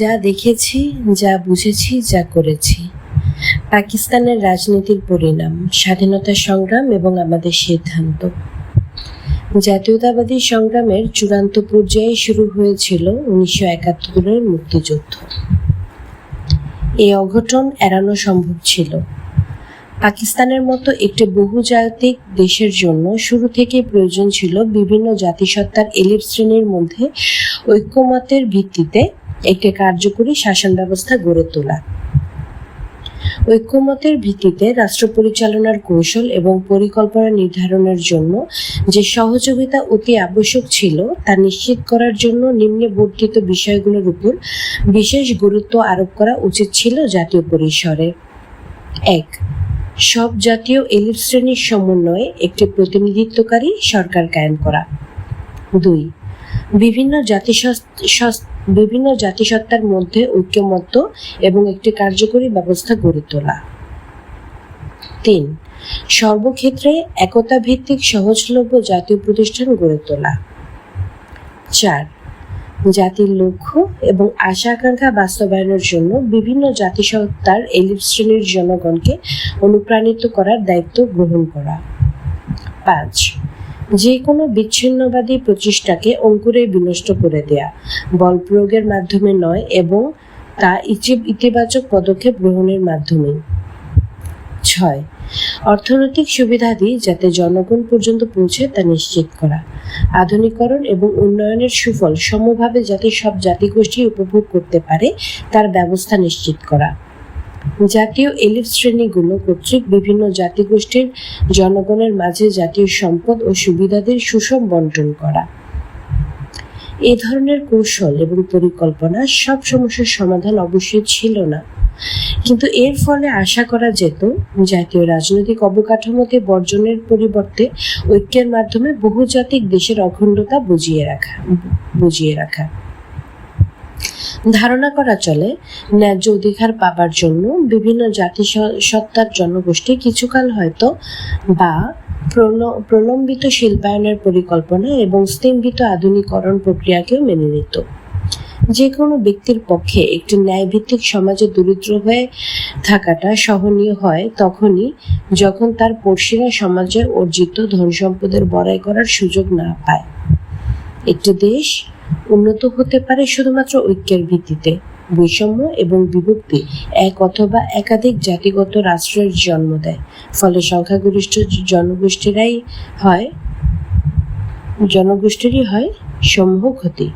যা দেখেছি, যা বুঝেছি, যা করেছি, পাকিস্তানের রাজনীতির পরিণাম, স্বাধীনতা সংগ্রাম এবং আমাদের সিদ্ধান্ত। জাতীয়তাবাদী সংগ্রামের চূড়ান্ত পর্যায়ে শুরু হয়েছিল 1971-এর মুক্তিযুদ্ধ। এই অঘটন এড়ানো সম্ভব ছিল। পাকিস্তানের মতো একটি বহুজাতিক দেশের জন্য শুরু থেকে প্রয়োজন ছিল বিভিন্ন জাতিসত্তার এলিট শ্রেণীর মধ্যে ঐক্যমতের ভিত্তিতে একটি কার্যকরী শাসন ব্যবস্থা গড়ে তোলা। ঐক্যমতের ভিত্তিতে রাষ্ট্র পরিচালনার কৌশল এবং পরিকল্পনা নির্ধারণের জন্য যে সহযোগিতা অতি আবশ্যক ছিল তা নিশ্চিত করার জন্য নিম্নে বর্ণিত বিষয়গুলোর উপর বিশেষ গুরুত্ব আরোপ করা উচিত ছিল জাতীয় পরিসরে। 1. সব জাতীয় এলিট শ্রেণীর সমন্বয়ে একটি প্রতিনিধিত্বকারী সরকার কায়েম করা। 2. বিভিন্ন জাতিসত্তার মধ্যে ঐক্যমত্য এবং একটি কার্যকরী ব্যবস্থা গড়ে তোলা। 3. সর্বক্ষেত্রে একতা ভিত্তিক সহজলভ্য জাতীয় প্রতিষ্ঠান গড়ে তোলা। 4. জাতির লক্ষ্য এবং আশা আকাঙ্ক্ষা বাস্তবায়নের জন্য বিভিন্ন জাতিসত্তার এলিট শ্রেণীর জনগণকে অনুপ্রাণিত করার দায়িত্ব গ্রহণ করা। 5. যে কোনো বিচ্ছিন্নবাদী প্রচেষ্টাকে অঙ্কুরে বিনষ্ট করে দেয়া, বল প্রয়োগের মাধ্যমে নয় এবং তা ইতিবাচক পদক্ষেপ গ্রহণের মাধ্যমে। 6. অর্থনৈতিক সুবিধাদি যাতে জনগণ পর্যন্ত পৌঁছে তা নিশ্চিত করা। আধুনিকরণ এবং উন্নয়নের সুফল সমভাবে যাতে সব জাতিগোষ্ঠী উপভোগ করতে পারে তার ব্যবস্থা নিশ্চিত করা। জাতীয় এলিট শ্রেণীগুলো কর্তৃক বিভিন্ন জাতিগোষ্ঠীর জনগণের মাঝে জাতীয় সম্পদ ও সুবিধাদের সুষম বন্টন করা। এই ধরনের কৌশল এবং পরিকল্পনা সব সমস্যার সমাধান অবশ্যই ছিল না, কিন্তু এর ফলে আশা করা যেত জাতীয় রাজনৈতিক অবকাঠামোতে বর্জনের পরিবর্তে ঐক্যের মাধ্যমে বহুজাতিক দেশের অখণ্ডতা বুঝিয়ে রাখা। ধারণা করা চলে ন্যায্য অধিকার পাবার জন্য বিভিন্ন জাতিসত্তার জনগোষ্ঠী কিছুকাল হয়তো বা প্রলম্বিত শিল্পায়নের পরিকল্পনা এবং স্তম্ভিত আধুনিকরণ প্রক্রিয়াকেও মেনে নিত। যে কোনো ব্যক্তির পক্ষে একটি ন্যায়ভিত্তিক সমাজে দরিদ্র হয়ে থাকাটা সহনীয় হয় তখনই যখন তার পড়শিরা সমাজে অর্জিত ধন সম্পদের বড়াই করার সুযোগ না পায়। একটি দেশ উন্নত হতে পারে শুধুমাত্র ঐক্যের ভিত্তিতে। বৈষম্য এবং বিভক্তি এক অথবা একাধিক জাতিগত রাষ্ট্রের জন্ম দেয়, ফলে সংখ্যাগরিষ্ঠ জনগোষ্ঠীরই হয় সমূহ ক্ষতি।